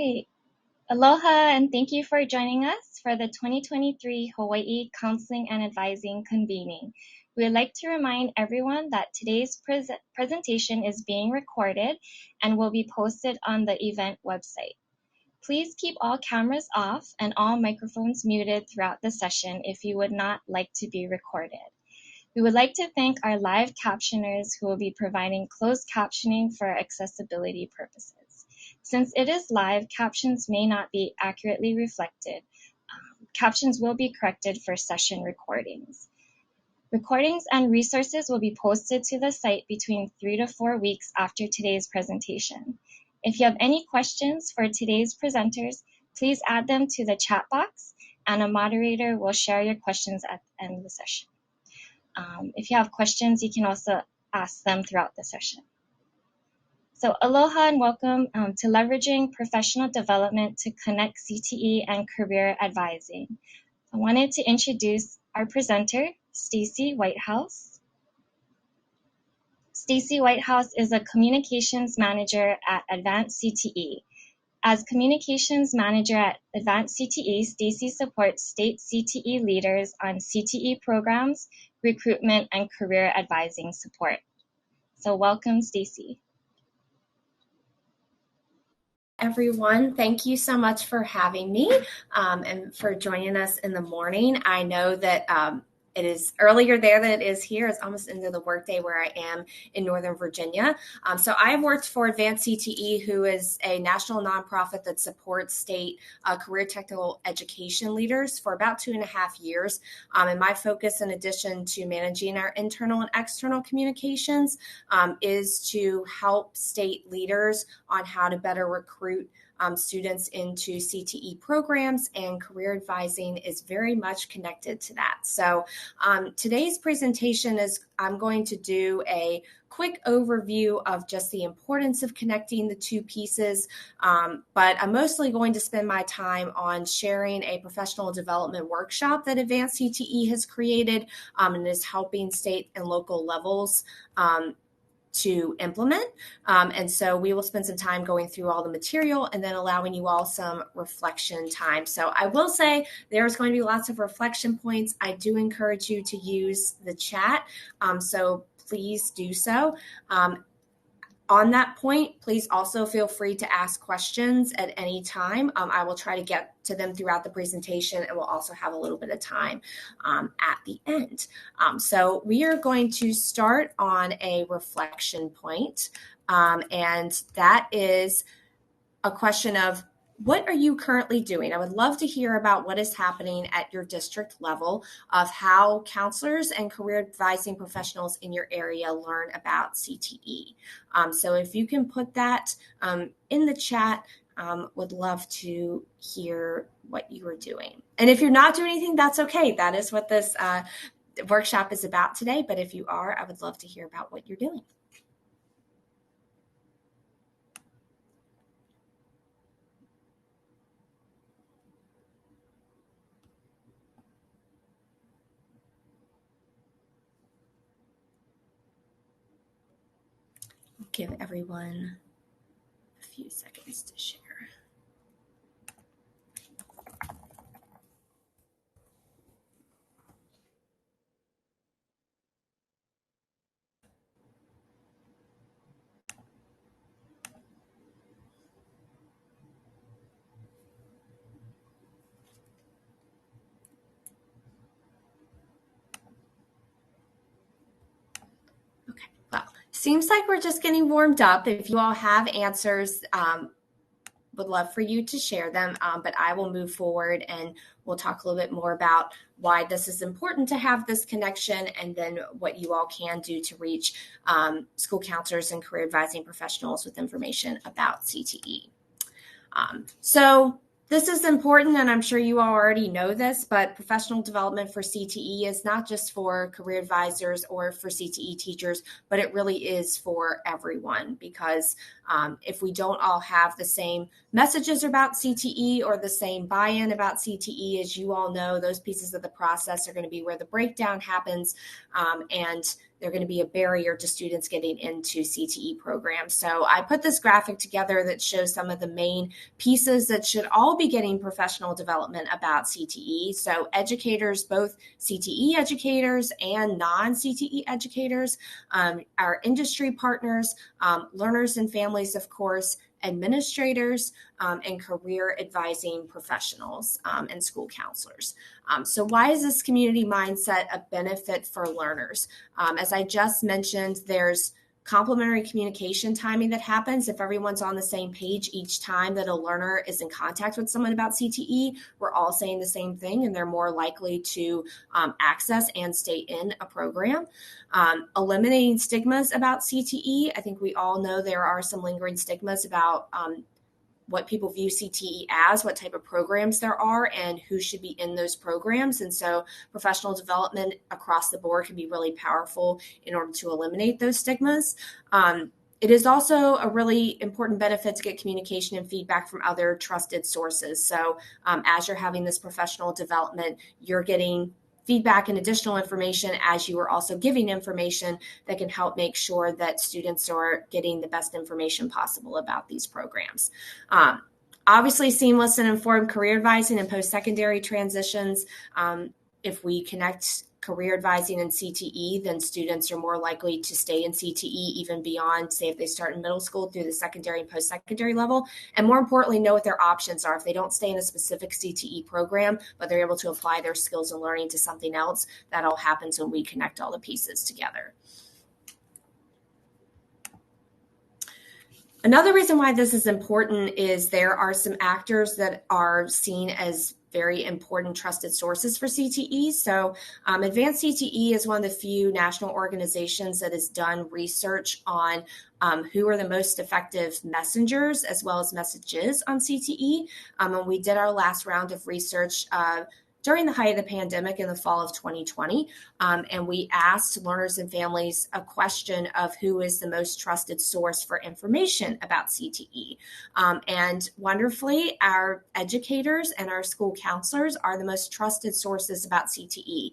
Great. Aloha, and thank you for joining us for the 2023 Hawaii Counseling and Advising Convening. We would like to remind everyone that today's presentation is being recorded and will be posted on the event website. Please keep all cameras off and all microphones muted throughout the session if you would not like to be recorded. We would like to thank our live captioners who will be providing closed captioning for accessibility purposes. Since it is live, captions may not be accurately reflected. Captions will be corrected for session recordings. Recordings and resources will be posted to the site between 3 to 4 weeks after today's presentation. If you have any questions for today's presenters, please add them to the chat box, and a moderator will share your questions at the end of the session. If you have questions, you can also ask them throughout the session. So aloha and welcome to Leveraging Professional Development to Connect CTE and Career Advising. I wanted to introduce our presenter, Stacy Whitehouse. Stacy Whitehouse is a communications manager at Advanced CTE. As communications manager at Advanced CTE, Stacy supports state CTE leaders on CTE programs, recruitment, and career advising support. So welcome, Stacy. Everyone, thank you so much for having me and for joining us in the morning. I know that it is earlier there than it is here. It's almost into the workday where I am in Northern Virginia. So I have worked for Advanced CTE, who is a national nonprofit that supports state career technical education leaders for about 2.5 years. And my focus, in addition to managing our internal and external communications, is to help state leaders on how to better recruit students into CTE programs, and career advising is very much connected to that. So today's presentation is I'm going to do a quick overview of just the importance of connecting the two pieces, but I'm mostly going to spend my time on sharing a professional development workshop that Advanced CTE has created and is helping state and local levels to implement. And so we will spend some time going through all the material and then allowing you all some reflection time. So I will say there's going to be lots of reflection points. I do encourage you to use the chat. So please do so. On that point, please also feel free to ask questions at any time. I will try to get to them throughout the presentation, and we'll also have a little bit of time at the end. So we are going to start on a reflection point, and that is a question of, what are you currently doing? I would love to hear about what is happening at your district level, of how counselors and career advising professionals in your area learn about CTE. So if you can put that in the chat, would love to hear what you are doing. And if you're not doing anything, that's okay. That is what this workshop is about today. But if you are, I would love to hear about what you're doing. Give everyone a few seconds to share. Okay, well, seems like we're just getting warmed up. If you all have answers, would love for you to share them, but I will move forward and we'll talk a little bit more about why this is important to have this connection, and then what you all can do to reach school counselors and career advising professionals with information about CTE. So this is important, and I'm sure you all already know this, but professional development for CTE is not just for career advisors or for CTE teachers, but it really is for everyone, because if we don't all have the same messages about CTE or the same buy-in about CTE, as you all know, those pieces of the process are going to be where the breakdown happens, and they're going to be a barrier to students getting into CTE programs. So I put this graphic together that shows some of the main pieces that should all be getting professional development about CTE. So educators, both CTE educators and non-CTE educators, our industry partners, learners and families, of course, administrators, and career advising professionals, and school counselors. So why is this community mindset a benefit for learners? As I just mentioned, there's complementary communication timing that happens if everyone's on the same page each time that a learner is in contact with someone about CTE. We're all saying the same thing, and they're more likely to access and stay in a program. Eliminating stigmas about CTE. I think we all know there are some lingering stigmas about what people view CTE as, what type of programs there are, and who should be in those programs. And so professional development across the board can be really powerful in order to eliminate those stigmas. It is also a really important benefit to get communication and feedback from other trusted sources. So as you're having this professional development, you're getting feedback and additional information as you are also giving information that can help make sure that students are getting the best information possible about these programs. Obviously, seamless and informed career advising and post-secondary transitions. If we connect career advising and CTE, then students are more likely to stay in CTE even beyond, say, if they start in middle school through the secondary and post-secondary level, and more importantly, know what their options are. If they don't stay in a specific CTE program, but they're able to apply their skills and learning to something else, that all happens when we connect all the pieces together. Another reason why this is important is there are some actors that are seen as very important trusted sources for CTE. So Advanced CTE is one of the few national organizations that has done research on who are the most effective messengers as well as messages on CTE. And we did our last round of research during the height of the pandemic in the fall of 2020. And we asked learners and families a question of who is the most trusted source for information about CTE. And wonderfully, our educators and our school counselors are the most trusted sources about CTE.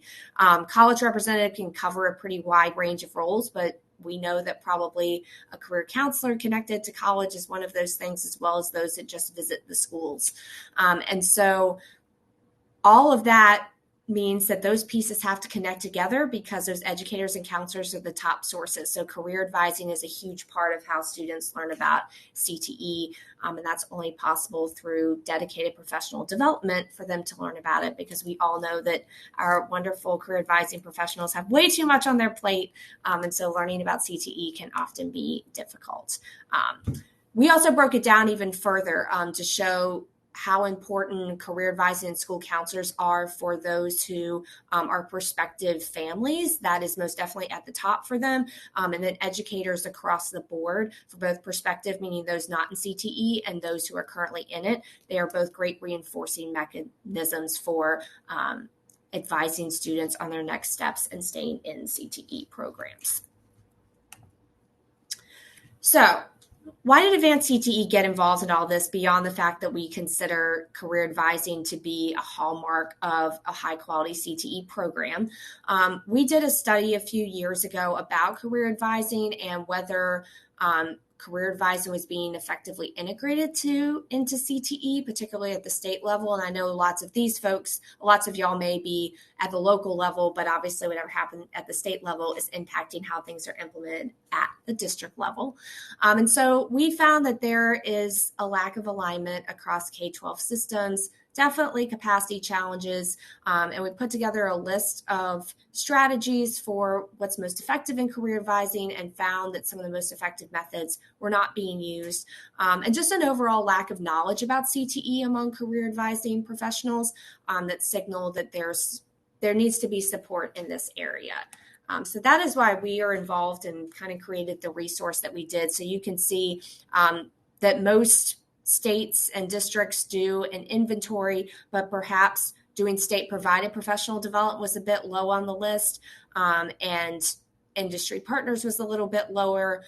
College representative can cover a pretty wide range of roles, but we know that probably a career counselor connected to college is one of those things, as well as those that just visit the schools. And so all of that means that those pieces have to connect together because those educators and counselors are the top sources. So career advising is a huge part of how students learn about CTE, and that's only possible through dedicated professional development for them to learn about it, because we all know that our wonderful career advising professionals have way too much on their plate, and so learning about CTE can often be difficult. We also broke it down even further to show how important career advising and school counselors are for those who are prospective families. That is most definitely at the top for them. And then educators across the board for both prospective, meaning those not in CTE, and those who are currently in it. They are both great reinforcing mechanisms for advising students on their next steps and staying in CTE programs. So, why did Advanced CTE get involved in all this beyond the fact that we consider career advising to be a hallmark of a high quality CTE program? We did a study a few years ago about career advising and whether career advising was being effectively integrated into CTE, particularly at the state level. And I know lots of these folks, lots of y'all may be at the local level, but obviously whatever happened at the state level is impacting how things are implemented at the district level. And so we found that there is a lack of alignment across K-12 systems, definitely capacity challenges, and we put together a list of strategies for what's most effective in career advising and found that some of the most effective methods were not being used, and just an overall lack of knowledge about CTE among career advising professionals that signal that there needs to be support in this area. So that is why we are involved and kind of created the resource that we did. So you can see that most states and districts do an inventory, but perhaps doing state-provided professional development was a bit low on the list, and industry partners was a little bit lower.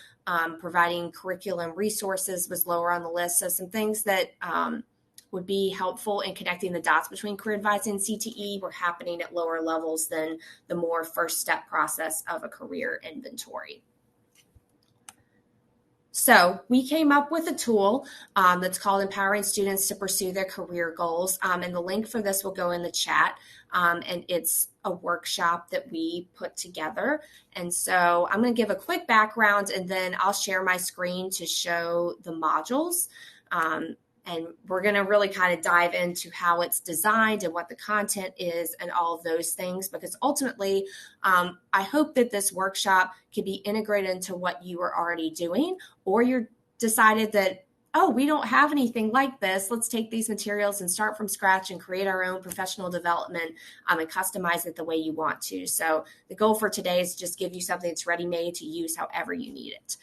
Providing curriculum resources was lower on the list. So some things that would be helpful in connecting the dots between career advising and CTE were happening at lower levels than the more first step process of a career inventory. So we came up with a tool that's called Empowering Students to Pursue Their Career Goals. And the link for this will go in the chat. And it's a workshop that we put together. And so I'm going to give a quick background, and then I'll share my screen to show the modules. And we're going to really kind of dive into how it's designed and what the content is and all of those things, because ultimately, I hope that this workshop can be integrated into what you are already doing, or you're decided that, oh, we don't have anything like this. Let's take these materials and start from scratch and create our own professional development and customize it the way you want to. So the goal for today is to just give you something that's ready-made to use however you need it.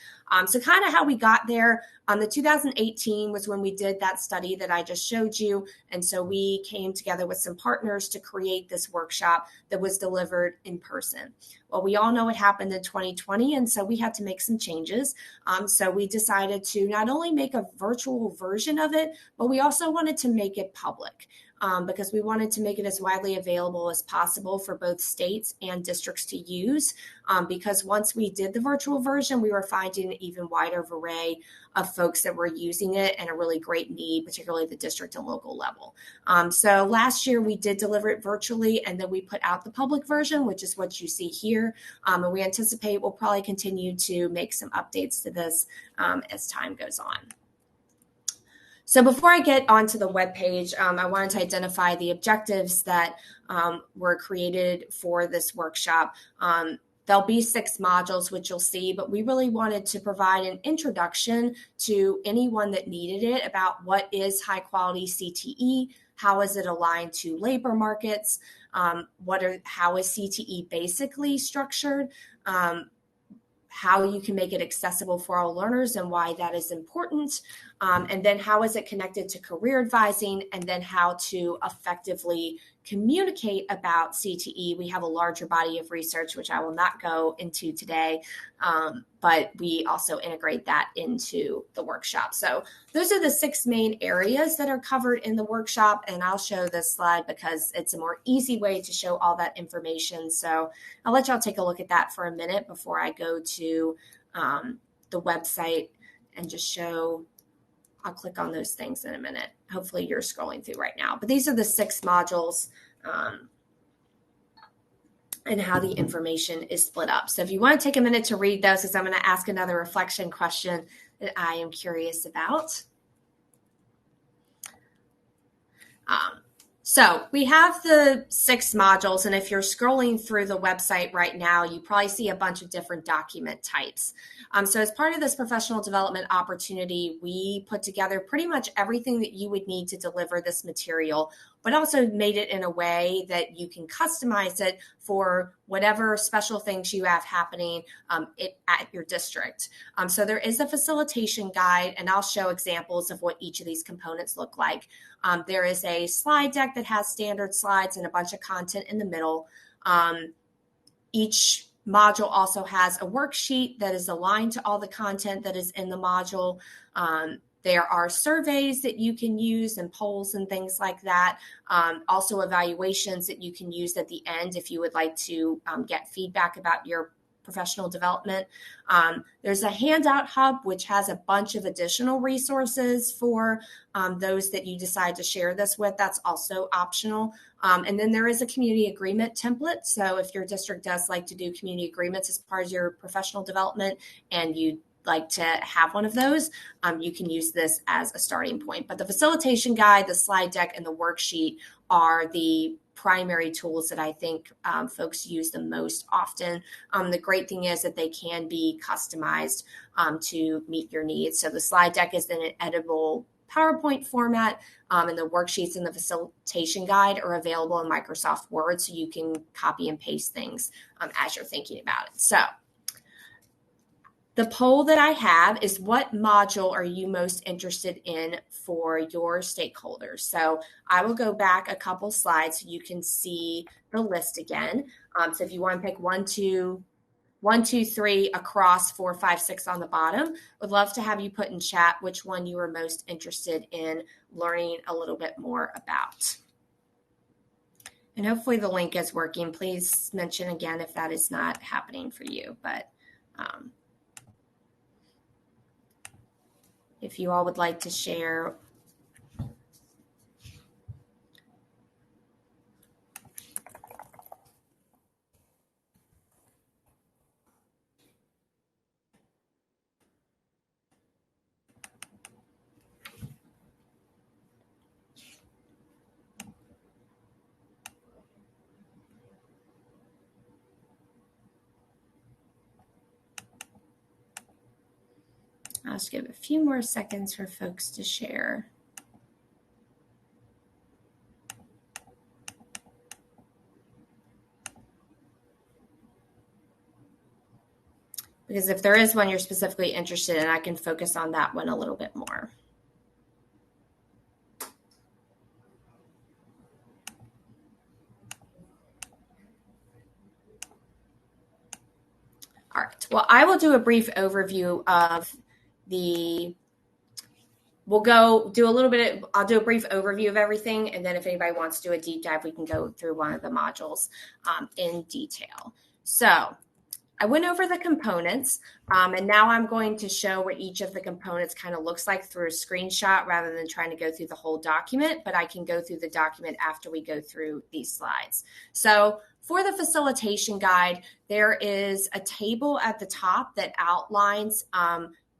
So kind of how we got there, the 2018 was when we did that study that I just showed you. And so we came together with some partners to create this workshop that was delivered in person. Well, we all know what happened in 2020, and so we had to make some changes. So we decided to not only make a virtual version of it, but we also wanted to make it public. Because we wanted to make it as widely available as possible for both states and districts to use. Because once we did the virtual version, we were finding an even wider array of folks that were using it and a really great need, particularly at the district and local level. So last year we did deliver it virtually, and then we put out the public version, which is what you see here. And we anticipate we'll probably continue to make some updates to this as time goes on. So before I get onto the webpage, I wanted to identify the objectives that were created for this workshop. There'll be 6 modules, which you'll see, but we really wanted to provide an introduction to anyone that needed it about what is high quality CTE, how is it aligned to labor markets, how is CTE basically structured, how you can make it accessible for all learners and why that is important, and then how is it connected to career advising, and then how to effectively communicate about CTE. We have a larger body of research, which I will not go into today, but we also integrate that into the workshop. So those are the 6 main areas that are covered in the workshop, and I'll show this slide because it's a more easy way to show all that information. So I'll let y'all take a look at that for a minute before I go to the website and just show. I'll click on those things in a minute. Hopefully you're scrolling through right now. But these are the 6 modules and how the information is split up. So if you want to take a minute to read those, because I'm going to ask another reflection question that I am curious about. So we have the 6 modules, and if you're scrolling through the website right now, you probably see a bunch of different document types. So as part of this professional development opportunity, we put together pretty much everything that you would need to deliver this material, but also made it in a way that you can customize it for whatever special things you have happening at your district. So there is a facilitation guide, and I'll show examples of what each of these components look like. There is a slide deck that has standard slides and a bunch of content in the middle. Each module also has a worksheet that is aligned to all the content that is in the module. There are surveys that you can use and polls and things like that. Also evaluations that you can use at the end if you would like to get feedback about your professional development. There's a handout hub, which has a bunch of additional resources for those that you decide to share this with. That's also optional. And then there is a community agreement template. So if your district does like to do community agreements as part of your professional development and you like to have one of those, you can use this as a starting point. But the facilitation guide, the slide deck, and the worksheet are the primary tools that I think folks use the most often. The great thing is that they can be customized to meet your needs. So the slide deck is in an editable PowerPoint format, and the worksheets and the facilitation guide are available in Microsoft Word, so you can copy and paste things as you're thinking about it. So the poll that I have is, what module are you most interested in for your stakeholders? So I will go back a couple slides so you can see the list again. So if you want to pick 1, 2, 1, 2, 3 across, 4, 5, 6 on the bottom. Would love to have you put in chat which one you are most interested in learning a little bit more about. And hopefully the link is working. Please mention again if that is not happening for you. But if you all would like to share. I'll just give a few more seconds for folks to share. Because if there is one you're specifically interested in, I can focus on that one a little bit more. All right, well, I will do a brief overview of I'll do a brief overview of everything, and then if anybody wants to do a deep dive, we can go through one of the modules in detail. So I went over the components, and now I'm going to show what each of the components kind of looks like through a screenshot rather than trying to go through the whole document, but I can go through the document after we go through these slides. So for the facilitation guide, there is a table at the top that outlines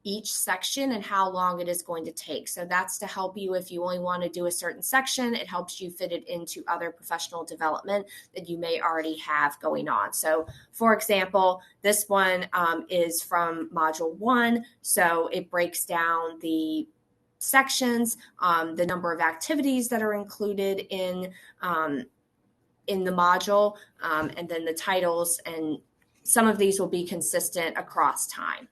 each section and how long it is going to take. So that's to help you if you only want to do a certain section. It helps you fit it into other professional development that you may already have going on. So for example, this one is from module 1. So it breaks down the sections, the number of activities that are included in the module, and then the titles, and some of these will be consistent across time.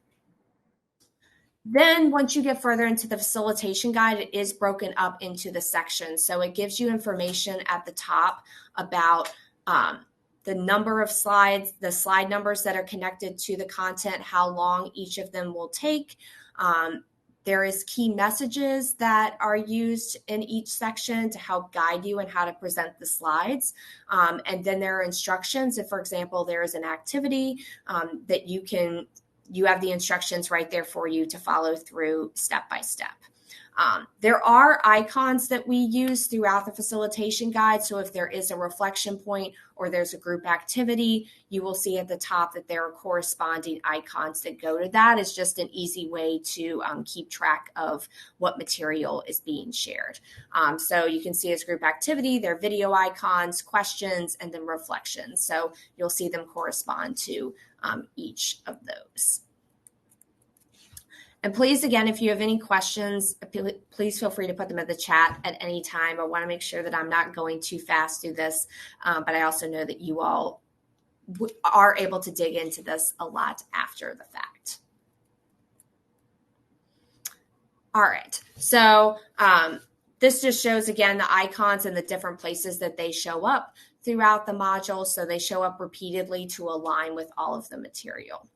Then once you get further into the facilitation guide, it is broken up into the sections. So it gives you information at the top about the number of slides, the slide numbers that are connected to the content, how long each of them will take. There is key messages that are used in each section to help guide you in how to present the slides. And then there are instructions. If, for example, there is an activity that you have the instructions right there for you to follow through step by step. There are icons that we use throughout the facilitation guide. So if there is a reflection point or there's a group activity, you will see at the top that there are corresponding icons that go to that. It's just an easy way to keep track of what material is being shared. So you can see as group activity, there are video icons, questions, and then reflections. So you'll see them correspond to each of those. And please, again, if you have any questions, please feel free to put them in the chat at any time. I want to make sure that I'm not going too fast through this, but I also know that you all are able to dig into this a lot after the fact. All right, so this just shows, again, the icons and the different places that they show up throughout the module. So they show up repeatedly to align with all of the material.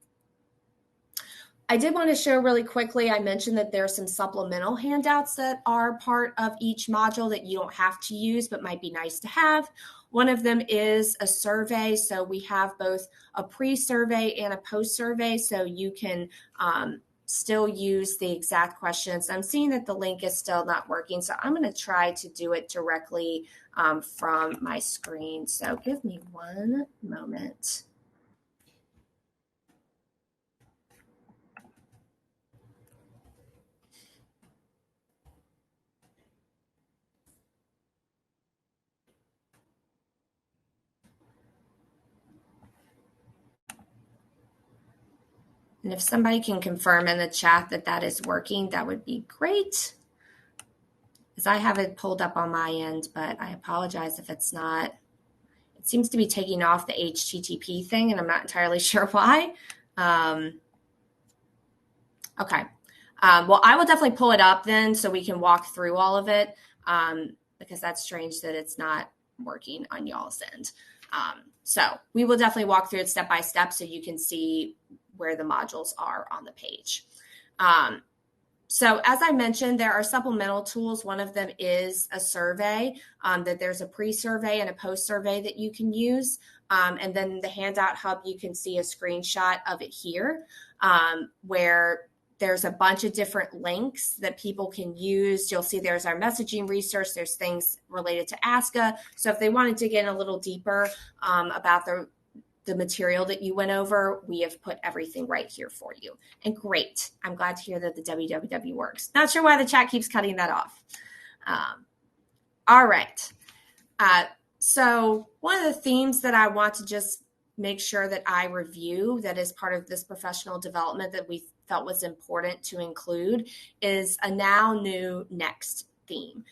I did want to share really quickly, I mentioned that there are some supplemental handouts that are part of each module that you don't have to use, but might be nice to have. One of them is a survey. So we have both a pre-survey and a post-survey, so you can still use the exact questions. I'm seeing that the link is still not working, so I'm going to try to do it directly from my screen. So give me one moment. And if somebody can confirm in the chat that that is working, that would be great. Because I have it pulled up on my end, but I apologize if it's not. It seems to be taking off the HTTP thing, and I'm not entirely sure why. Okay. Well, I will definitely pull it up then so we can walk through all of it, because that's strange that it's not working on y'all's end. So we will definitely walk through it step by step so you can see where the modules are on the page. So as I mentioned, there are supplemental tools. One of them is a survey, that there's a pre-survey and a post-survey that you can use. And then the Handout Hub, you can see a screenshot of it here, where there's a bunch of different links that people can use. You'll see there's our messaging research. There's things related to ASCA. So if they want to dig in a little deeper about the material that you went over, we have put everything right here for you. And great. I'm glad to hear that the www works. Not sure why the chat keeps cutting that off. All right. So one of the themes that I want to just make sure that I review that is part of this professional development that we felt was important to include is a now, new, next theme.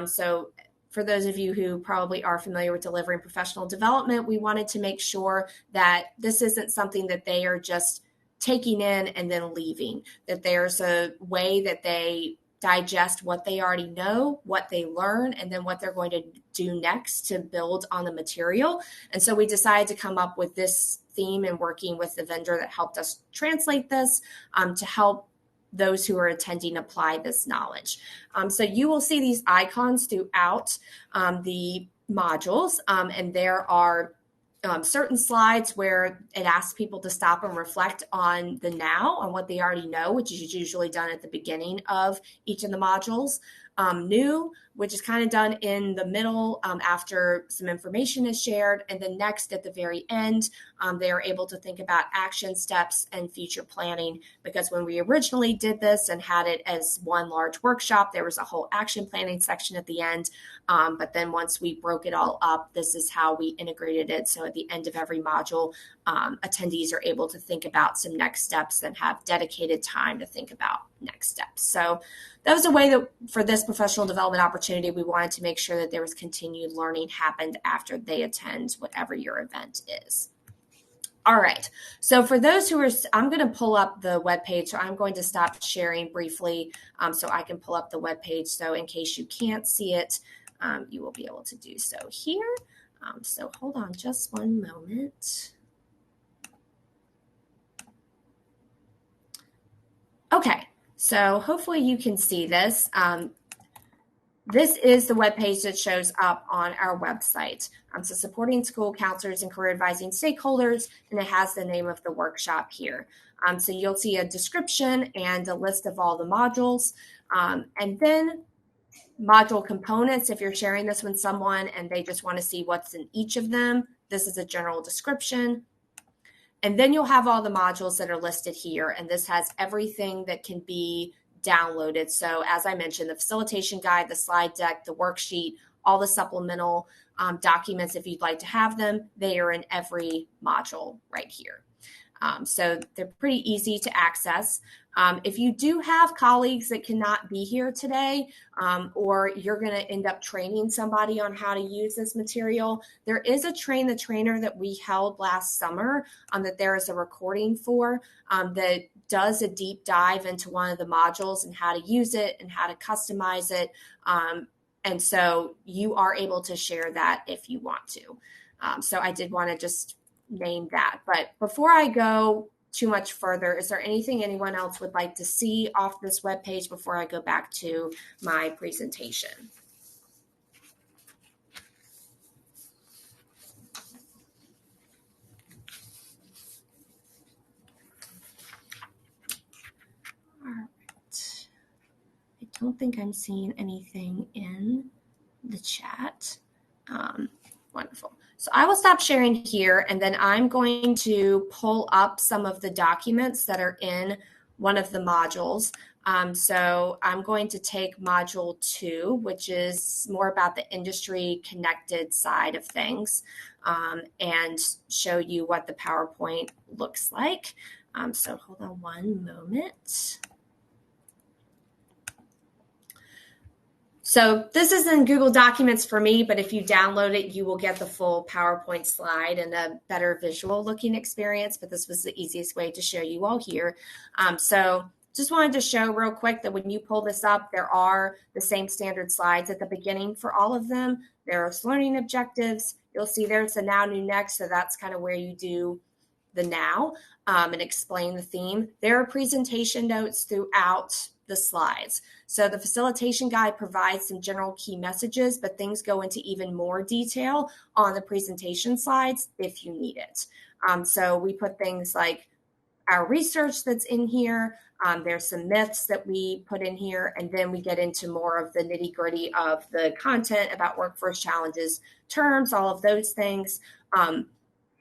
So for those of you who probably are familiar with delivering professional development, we wanted to make sure that this isn't something that they are just taking in and then leaving, that there's a way that they digest what they already know, what they learn, and then what they're going to do next to build on the material. And so we decided to come up with this theme and working with the vendor that helped us translate this to help those who are attending apply this knowledge. So you will see these icons throughout the modules, and there are certain slides where it asks people to stop and reflect on the now, on what they already know, which is usually done at the beginning of each of the modules. New, which is kind of done in the middle after some information is shared. And then next at the very end, they are able to think about action steps and future planning, because when we originally did this and had it as one large workshop, there was a whole action planning section at the end. But then once we broke it all up, this is how we integrated it. So at the end of every module, attendees are able to think about some next steps and have dedicated time to think about next steps. So that was a way that for this professional development opportunity, we wanted to make sure that there was continued learning happened after they attend whatever your event is. All right. So for those who are, I'm going to pull up the webpage. So I'm going to stop sharing briefly so I can pull up the webpage. So in case you can't see it, you will be able to do so here. So hold on just one moment. Okay. So hopefully you can see this. This is the webpage that shows up on our website. So supporting school counselors and career advising stakeholders, and it has the name of the workshop here. So you'll see a description and a list of all the modules, and then module components. If you're sharing this with someone and they just want to see what's in each of them, this is a general description. And then you'll have all the modules that are listed here, and this has everything that can be downloaded. So as I mentioned, the facilitation guide, the slide deck, the worksheet, all the supplemental documents, if you'd like to have them, they are in every module right here. So they're pretty easy to access. If you do have colleagues that cannot be here today, or you're going to end up training somebody on how to use this material, there is a Train the Trainer that we held last summer that there is a recording for that does a deep dive into one of the modules and how to use it and how to customize it. And so you are able to share that if you want to. So I did want to just name that. But before I go too much further, is there anything anyone else would like to see off this webpage before I go back to my presentation? All right. I don't think I'm seeing anything in the chat. Wonderful. So I will stop sharing here, and then I'm going to pull up some of the documents that are in one of the modules. So I'm going to take module 2, which is more about the industry connected side of things, and show you what the PowerPoint looks like. So hold on one moment. So this is in Google Documents for me, but if you download it, you will get the full PowerPoint slide and a better visual looking experience, but this was the easiest way to show you all here. So just wanted to show real quick that when you pull this up, there are the same standard slides at the beginning for all of them. There's learning objectives, you'll see there's a now, new, next. So that's kind of where you do the now and explain the theme. There are presentation notes throughout the slides. So the facilitation guide provides some general key messages, but things go into even more detail on the presentation slides if you need it. So we put things like our research that's in here. There's some myths that we put in here, and then we get into more of the nitty gritty of the content about workforce challenges, terms, all of those things.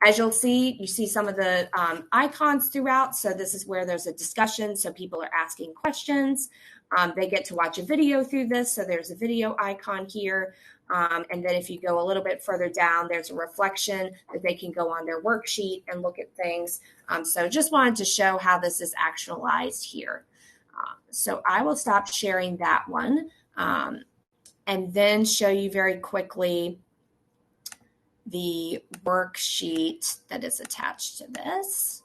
As you'll see, you see some of the icons throughout. So this is where there's a discussion. So people are asking questions. They get to watch a video through this. So there's a video icon here. And then if you go a little bit further down, there's a reflection that they can go on their worksheet and look at things. So just wanted to show how this is actualized here. So I will stop sharing that one and then show you very quickly the worksheet that is attached to this.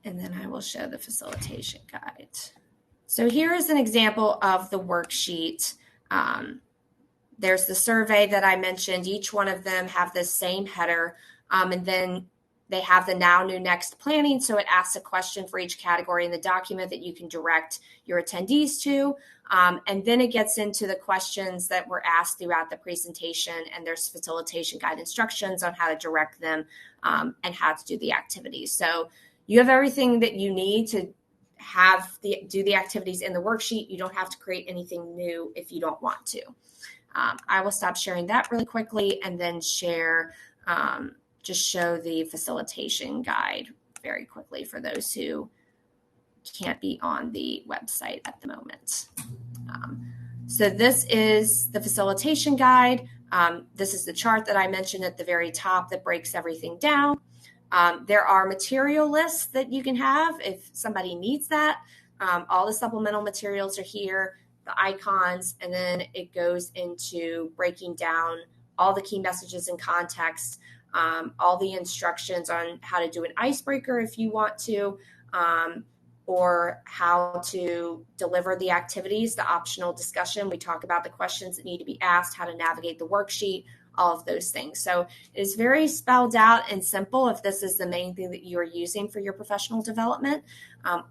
And then I will show the facilitation guide. So here is an example of the worksheet. There's the survey that I mentioned. Each one of them have the same header. And then they have the now, new, next planning. So it asks a question for each category in the document that you can direct your attendees to. And then it gets into the questions that were asked throughout the presentation, and there's facilitation guide instructions on how to direct them and how to do the activities. So you have everything that you need to do the activities in the worksheet. You don't have to create anything new if you don't want to. I will stop sharing that really quickly and then share, just show the facilitation guide very quickly for those who can't be on the website at the moment. So this is the facilitation guide. This is the chart that I mentioned at the very top that breaks everything down. There are material lists that you can have if somebody needs that. All the supplemental materials are here, the icons, and then it goes into breaking down all the key messages and context, all the instructions on how to do an icebreaker if you want to, or how to deliver the activities, the optional discussion. We talk about the questions that need to be asked, how to navigate the worksheet, all of those things. So it is very spelled out and simple if this is the main thing that you are using for your professional development,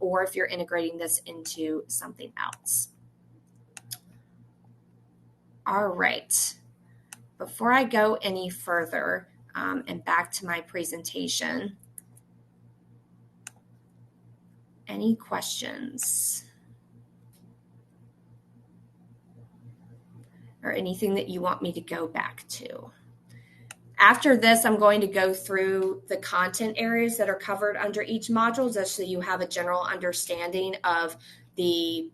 or if you're integrating this into something else. All right. Before I go any further and back to my presentation, any questions or anything that you want me to go back to? After this, I'm going to go through the content areas that are covered under each module, just so you have a general understanding of the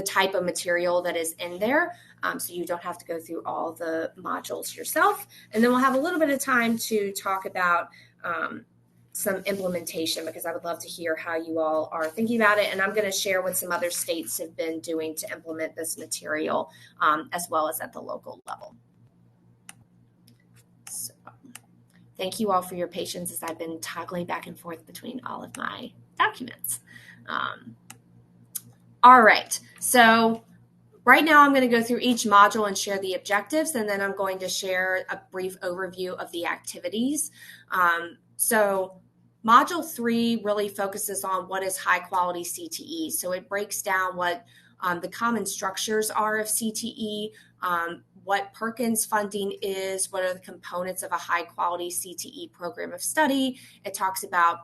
type of material that is in there, so you don't have to go through all the modules yourself. And then we'll have a little bit of time to talk about some implementation, because I would love to hear how you all are thinking about it. And I'm going to share what some other states have been doing to implement this material, as well as at the local level. So thank you all for your patience as I've been toggling back and forth between all of my documents. All right, so right now I'm going to go through each module and share the objectives, and then I'm going to share a brief overview of the activities. So Module 3 really focuses on what is high quality CTE. So it breaks down what the common structures are of CTE, what Perkins funding is, what are the components of a high quality CTE program of study. It talks about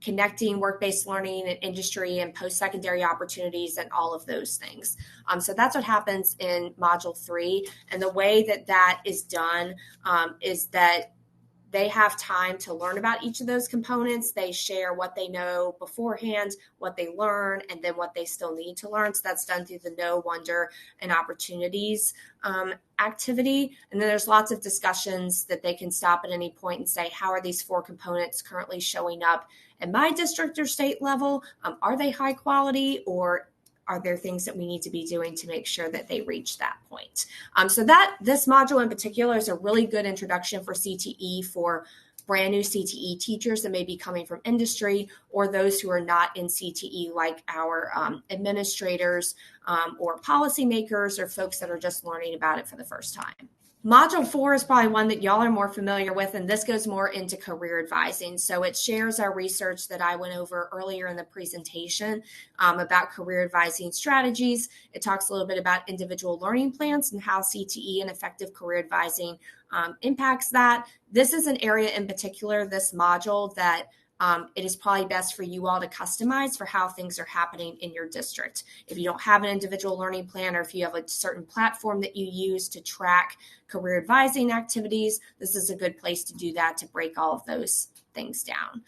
connecting work-based learning and industry and post-secondary opportunities and all of those things. So that's what happens in Module 3. And the way that that is done is that they have time to learn about each of those components. They share what they know beforehand, what they learn, and then what they still need to learn. So that's done through the Know, Wonder, and Opportunities activity. And then there's lots of discussions that they can stop at any point and say, how are these 4 components currently showing up at my district or state level? Are they high quality, or are there things that we need to be doing to make sure that they reach that point? So that this module in particular is a really good introduction for CTE for brand new CTE teachers that may be coming from industry, or those who are not in CTE, like our administrators or policymakers, or folks that are just learning about it for the first time. Module 4 is probably one that y'all are more familiar with, and this goes more into career advising. So it shares our research that I went over earlier in the presentation about career advising strategies. It talks a little bit about individual learning plans and how CTE and effective career advising impacts that. This is an area in particular, this module, that it is probably best for you all to customize for how things are happening in your district. If you don't have an individual learning plan, or if you have a certain platform that you use to track career advising activities, this is a good place to do that, to break all of those things down.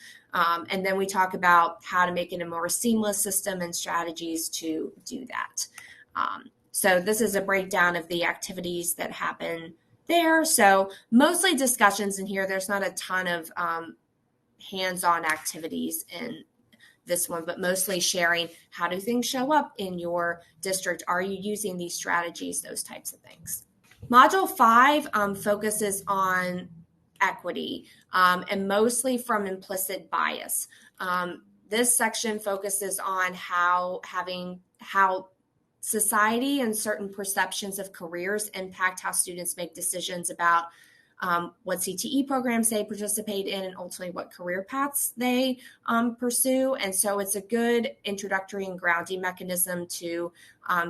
And then we talk about how to make it a more seamless system and strategies to do that. So this is a breakdown of the activities that happen there. So mostly discussions in here. There's not a ton of hands-on activities in this one, but mostly sharing how do things show up in your district. Are you using these strategies? Those types of things. Module 5 focuses on equity and mostly from implicit bias. This section focuses on how society and certain perceptions of careers impact how students make decisions about what CTE programs they participate in, and ultimately what career paths they pursue. And so it's a good introductory and grounding mechanism to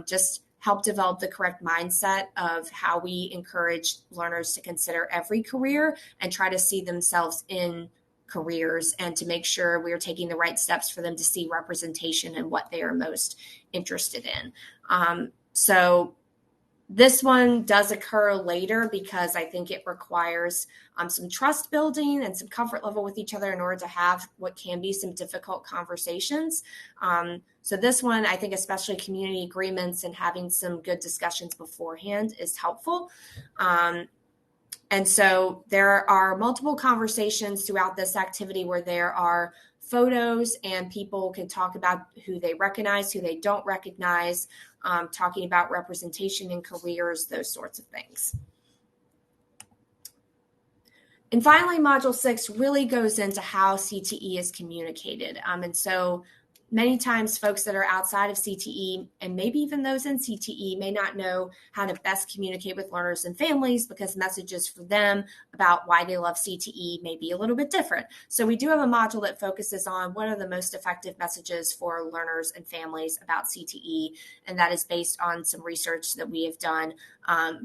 just help develop the correct mindset of how we encourage learners to consider every career and try to see themselves in careers, and to make sure we're taking the right steps for them to see representation and what they are most interested in. So this one does occur later because I think it requires some trust building and some comfort level with each other in order to have what can be some difficult conversations. So this one, I think especially community agreements and having some good discussions beforehand is helpful. And so there are multiple conversations throughout this activity where there are photos and people can talk about who they recognize, who they don't recognize, talking about representation in careers, those sorts of things. And finally, Module 6 really goes into how CTE is communicated. And so many times folks that are outside of CTE, and maybe even those in CTE, may not know how to best communicate with learners and families, because messages for them about why they love CTE may be a little bit different. So we do have a module that focuses on what are the most effective messages for learners and families about CTE, and that is based on some research that we have done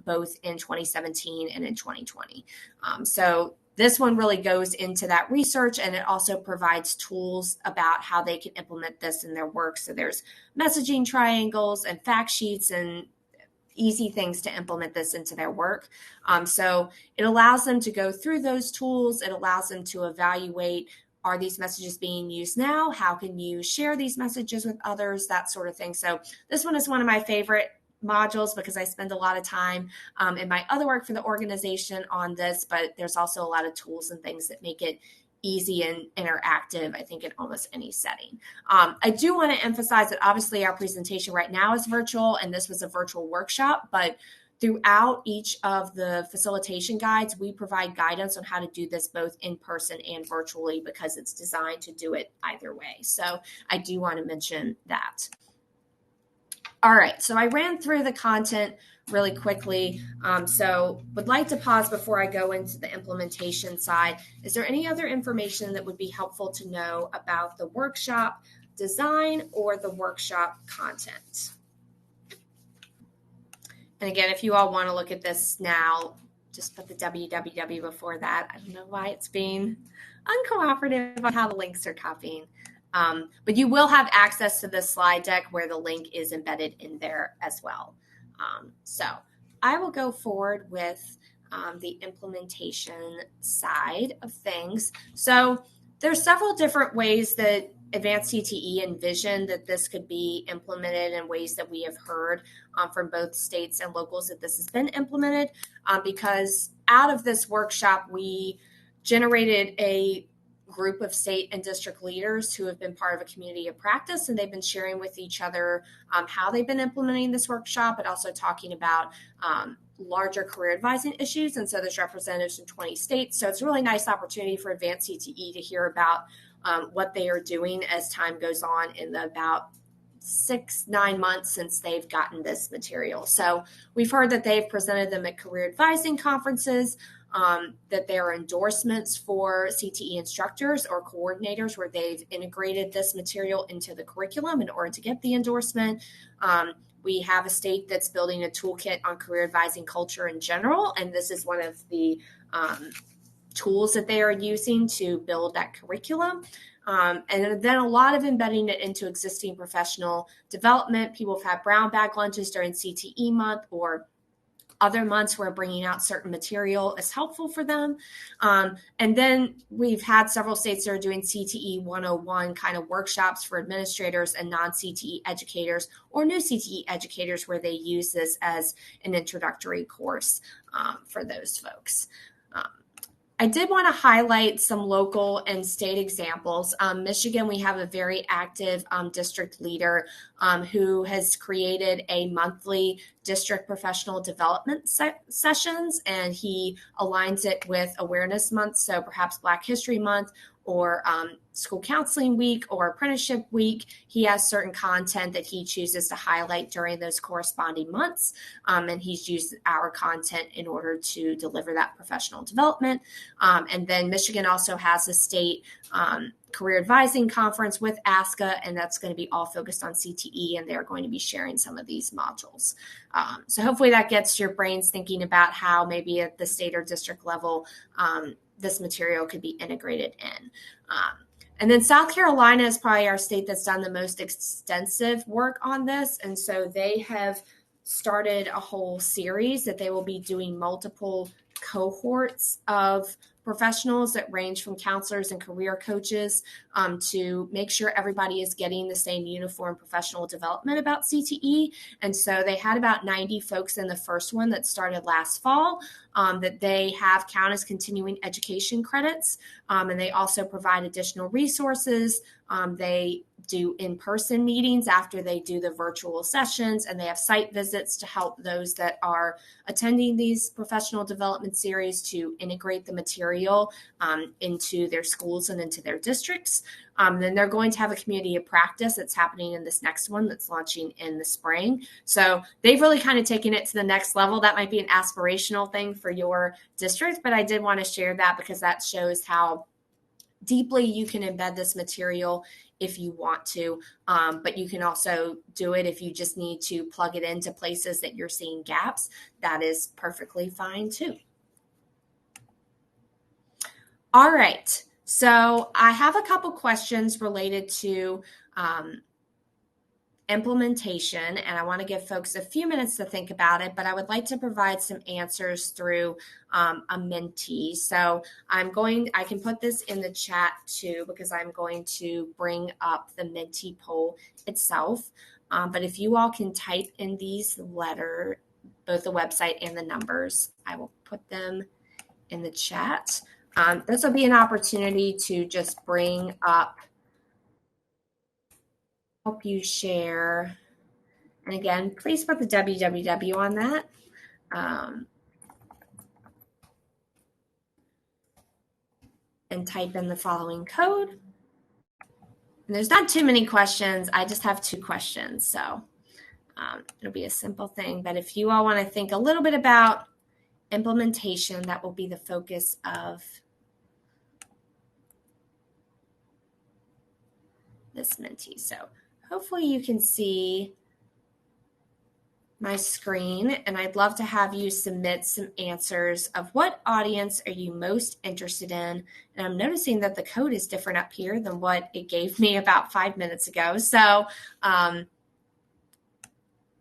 both in 2017 and in 2020. So this one really goes into that research, and it also provides tools about how they can implement this in their work. So there's messaging triangles and fact sheets and easy things to implement this into their work. So it allows them to go through those tools. It allows them to evaluate, are these messages being used now? How can you share these messages with others? That sort of thing. So this one is one of my favorite modules because I spend a lot of time in my other work for the organization on this, but there's also a lot of tools and things that make it easy and interactive, I think, in almost any setting. I do want to emphasize that obviously our presentation right now is virtual, and this was a virtual workshop, but throughout each of the facilitation guides, we provide guidance on how to do this both in person and virtually, because it's designed to do it either way. So I do want to mention that. All right, so I ran through the content really quickly. So would like to pause before I go into the implementation side. Is there any other information that would be helpful to know about the workshop design or the workshop content? And again, if you all want to look at this now, just put the www before that. I don't know why it's being uncooperative on how the links are copying. But you will have access to this slide deck where the link is embedded in there as well. So I will go forward with the implementation side of things. So there's several different ways that Advanced CTE envision that this could be implemented, in ways that we have heard from both states and locals that this has been implemented, because out of this workshop, we generated a group of state and district leaders who have been part of a community of practice, and they've been sharing with each other how they've been implementing this workshop, but also talking about larger career advising issues. And so there's representatives from 20 states. So it's a really nice opportunity for advanced CTE to hear about what they are doing as time goes on in the about 6-9 months since they've gotten this material. So we've heard that they've presented them at career advising conferences, that there are endorsements for CTE instructors or coordinators where they've integrated this material into the curriculum in order to get the endorsement. We have a state that's building a toolkit on career advising culture in general, and this is one of the tools that they are using to build that curriculum. And then a lot of embedding it into existing professional development. People have had brown bag lunches during CTE month or other months where bringing out certain material is helpful for them. And then we've had several states that are doing CTE 101 kind of workshops for administrators and non-CTE educators or new CTE educators where they use this as an introductory course for those folks. I did want to highlight some local and state examples. Michigan, we have a very active district leader who has created a monthly district professional development sessions, and he aligns it with Awareness Month, so perhaps Black History Month or school counseling week or apprenticeship week. He has certain content that he chooses to highlight during those corresponding months, and he's used our content in order to deliver that professional development. And then Michigan also has a state career advising conference with ASCA, and that's going to be all focused on CTE, and they're going to be sharing some of these modules. So hopefully that gets your brains thinking about how maybe at the state or district level this material could be integrated in. And then South Carolina is probably our state that's done the most extensive work on this. And so they have started a whole series that they will be doing multiple cohorts of professionals that range from counselors and career coaches to make sure everybody is getting the same uniform professional development about CTE. And so they had about 90 folks in the first one that started last fall that they have count as continuing education credits. And they also provide additional resources. They do in-person meetings after they do the virtual sessions, and they have site visits to help those that are attending these professional development series to integrate the material into their schools and into their districts. Then they're going to have a community of practice that's happening in this next one that's launching in the spring. So they've really kind of taken it to the next level. That might be an aspirational thing for your district, but I did want to share that because that shows how deeply you can embed this material if you want to, but you can also do it if you just need to plug it into places that you're seeing gaps. That is perfectly fine too. All right, so I have a couple questions related to implementation, and I want to give folks a few minutes to think about it, but I would like to provide some answers through a Menti. So I can put this in the chat too, because I'm going to bring up the Menti poll itself. But if you all can type in these letters, both the website and the numbers, I will put them in the chat. This will be an opportunity to just bring up, help you share. And again, please put the www on that. And type in the following code. And there's not too many questions. I just have 2 questions. So it'll be a simple thing. But if you all want to think a little bit about implementation, that will be the focus of this Menti. So hopefully you can see my screen, and I'd love to have you submit some answers of what audience are you most interested in. And I'm noticing that the code is different up here than what it gave me about 5 minutes ago. So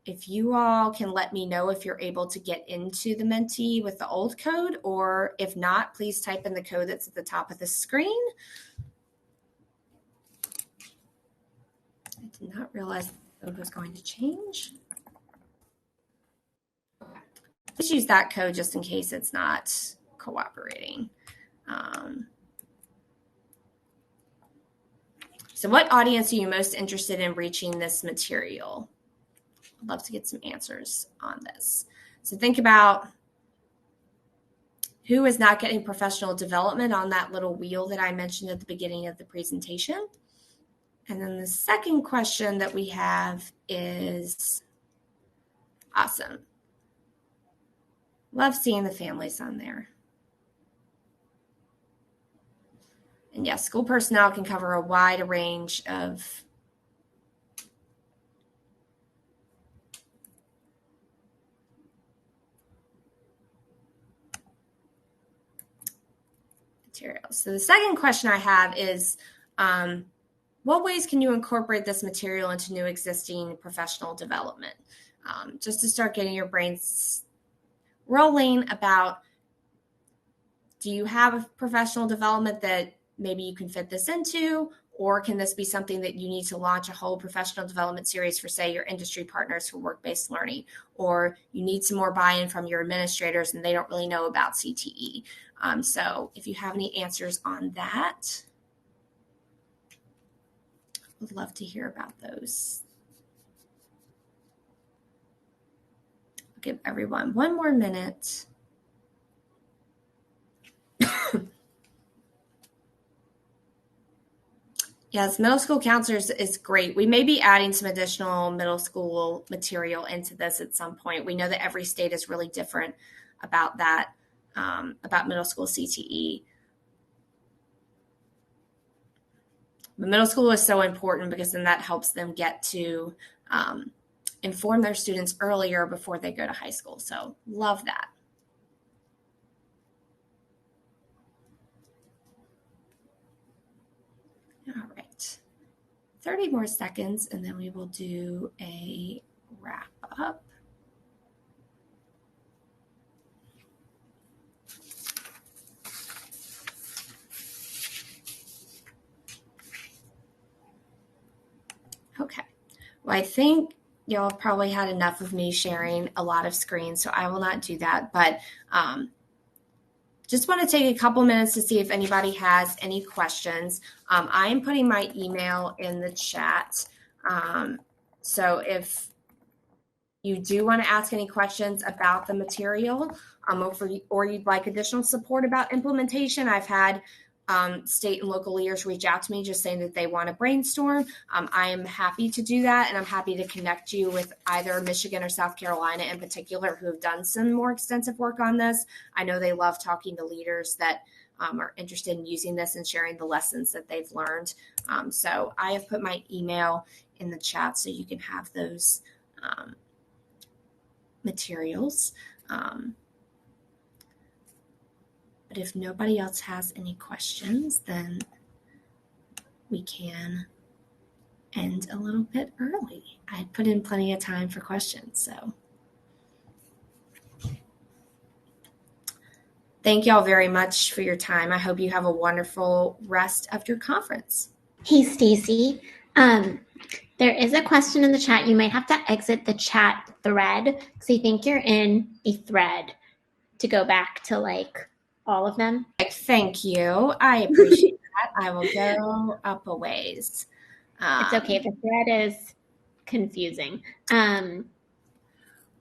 if you all can let me know if you're able to get into the Menti with the old code, or if not, please type in the code that's at the top of the screen. I did not realize the code was going to change. Let's use that code just in case it's not cooperating. So what audience are you most interested in reaching this material? I'd love to get some answers on this. So think about who is not getting professional development on that little wheel that I mentioned at the beginning of the presentation. And then the second question that we have is, awesome. Love seeing the families on there. And yes, school personnel can cover a wide range of materials. So the second question I have is, what ways can you incorporate this material into new existing professional development? Just to start getting your brains rolling about, do you have a professional development that maybe you can fit this into, or can this be something that you need to launch a whole professional development series for, say, your industry partners for work-based learning, or you need some more buy-in from your administrators and they don't really know about CTE. So if you have any answers on that, would love to hear about those. I'll give everyone one more minute. Yes, middle school counselors is great. We may be adding some additional middle school material into this at some point. We know that every state is really different about that, about middle school CTE. But middle school is so important because then that helps them get to inform their students earlier before they go to high school. So love that. All right, 30 more seconds and then we will do a wrap up. Okay, well, I think y'all have probably had enough of me sharing a lot of screens, so I will not do that, but just want to take a couple minutes to see if anybody has any questions. I am putting my email in the chat. So if you do want to ask any questions about the material, or you'd like additional support about implementation, I've had state and local leaders reach out to me just saying that they want to brainstorm. I am happy to do that, and I'm happy to connect you with either Michigan or South Carolina in particular who have done some more extensive work on this. I know they love talking to leaders that are interested in using this and sharing the lessons that they've learned. So I have put my email in the chat so you can have those materials. But if nobody else has any questions, then we can end a little bit early. I put in plenty of time for questions, so. Thank y'all very much for your time. I hope you have a wonderful rest of your conference. Hey, Stacy. There is a question in the chat. You might have to exit the chat thread because I think you're in a thread to go back to like all of them. Thank you. I appreciate that. I will go up a ways. It's okay. The thread is confusing.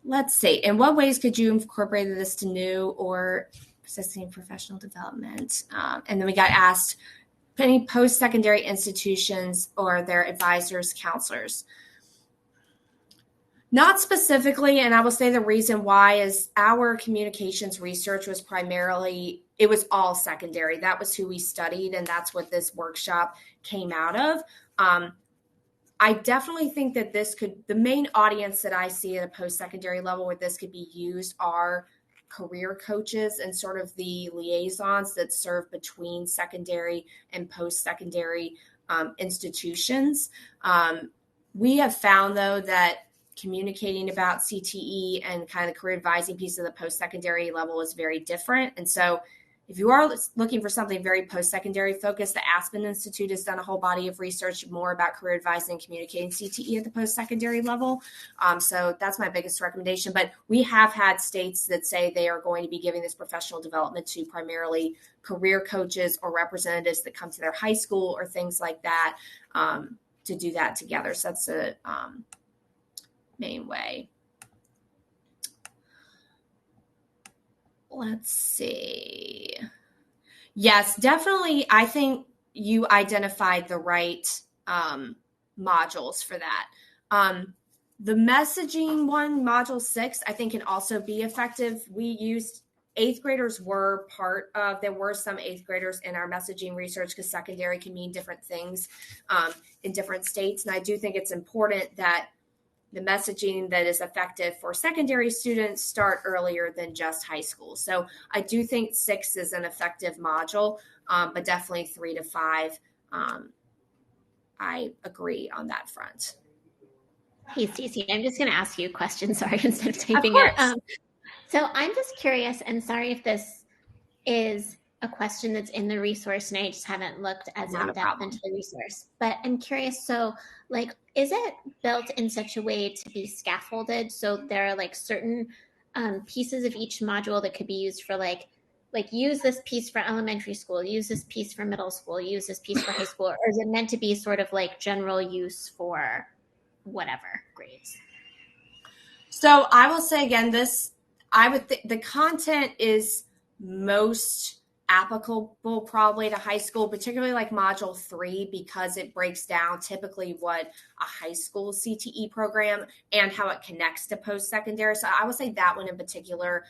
Let's see. In what ways could you incorporate this to new or existing professional development? And then we got asked, any post-secondary institutions or their advisors, counselors. Not specifically, and I will say the reason why is our communications research was primarily, it was all secondary. That was who we studied, and that's what this workshop came out of. I definitely think that this could, the main audience that I see at a post-secondary level where this could be used are career coaches and sort of the liaisons that serve between secondary and post-secondary institutions. We have found, though, that communicating about CTE and kind of the career advising piece of the post-secondary level is very different. And so if you are looking for something very post-secondary focused, the Aspen Institute has done a whole body of research more about career advising and communicating CTE at the post-secondary level. So that's my biggest recommendation. But we have had states that say they are going to be giving this professional development to primarily career coaches or representatives that come to their high school or things like that, to do that together. So that's the main way. Let's see. Yes, definitely. I think you identified the right modules for that. The messaging one, module 6, I think can also be effective. We used 8th graders were part of, there were some 8th graders in our messaging research because secondary can mean different things in different states. And I do think it's important that the messaging that is effective for secondary students start earlier than just high school. So I do think 6 is an effective module, but definitely 3 to 5. I agree on that front. Hey, Stacey, I'm just going to ask you a question. Sorry, instead of typing Of it. course. So I'm just curious, and sorry if this is a question that's in the resource and I just haven't looked as Not a in-depth problem. into the resource, but I'm curious. So like, is it built in such a way to be scaffolded? So there are like certain pieces of each module that could be used for like use this piece for elementary school, use this piece for middle school, use this piece for high school, or is it meant to be sort of like general use for whatever grades? So I will say again, the content is most applicable probably to high school, particularly like module 3, because it breaks down typically what a high school CTE program and how it connects to post-secondary. So I would say that one in particular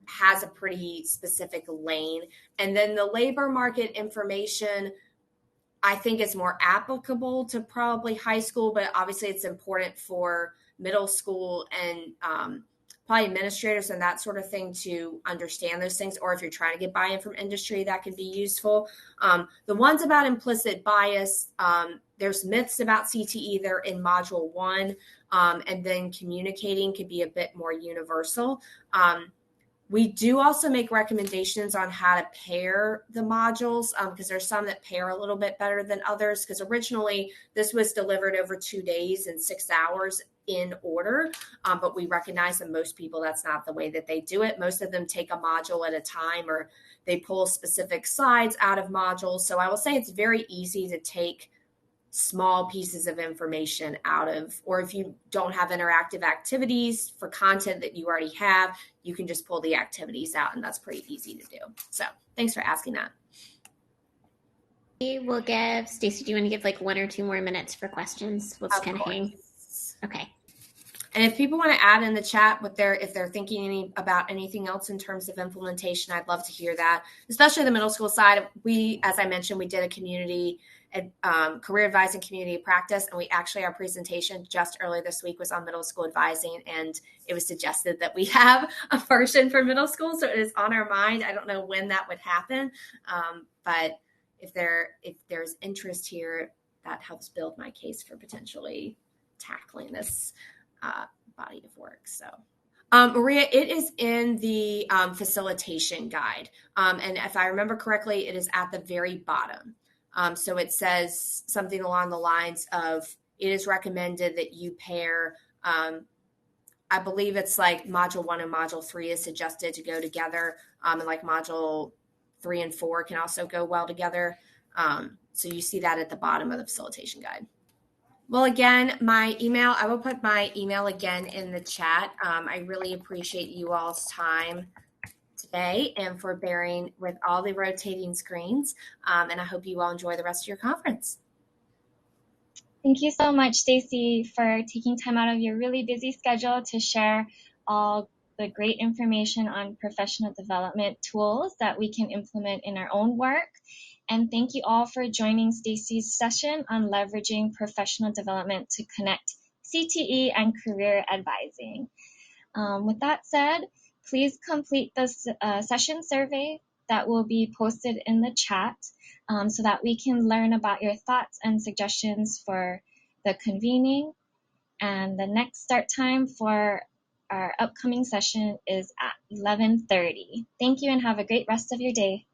has a pretty specific lane. And then the labor market information, I think is more applicable to probably high school, but obviously it's important for middle school and probably administrators and that sort of thing to understand those things. Or if you're trying to get buy-in from industry, that can be useful. The ones about implicit bias, there's myths about CTE. They're in module 1, and then communicating could be a bit more universal. We do also make recommendations on how to pair the modules because there's some that pair a little bit better than others, because originally this was delivered over 2 days and 6 hours in order, but we recognize that most people, that's not the way that they do it. Most of them take a module at a time, or they pull specific slides out of modules. So I will say it's very easy to take small pieces of information out of, or if you don't have interactive activities for content that you already have, you can just pull the activities out, and that's pretty easy to do. So thanks for asking that. We will give, Stacey, do you want to give like 1 or 2 more minutes for questions? We'll just kind of hang. Okay. And if people want to add in the chat if they're thinking about anything else in terms of implementation, I'd love to hear that, especially the middle school side. We, as I mentioned, we did a community career advising community practice, and we actually, our presentation just earlier this week was on middle school advising, and it was suggested that we have a version for middle school, so it is on our mind. I don't know when that would happen, but if there's interest here, that helps build my case for potentially tackling this body of work. So Maria, it is in the facilitation guide, and if I remember correctly, it is at the very bottom. So it says something along the lines of, it is recommended that you pair, I believe it's like module 1 and module 3 is suggested to go together. And like module 3 and 4 can also go well together. So you see that at the bottom of the facilitation guide. Well, again, I will put my email again in the chat. I really appreciate you all's time today and for bearing with all the rotating screens. And I hope you all enjoy the rest of your conference. Thank you so much, Stacey, for taking time out of your really busy schedule to share all the great information on professional development tools that we can implement in our own work. And thank you all for joining Stacey's session on leveraging professional development to connect CTE and career advising. With that said, please complete the session survey that will be posted in the chat so that we can learn about your thoughts and suggestions for the convening and the next start time for our upcoming session is at 11:30. Thank you and have a great rest of your day.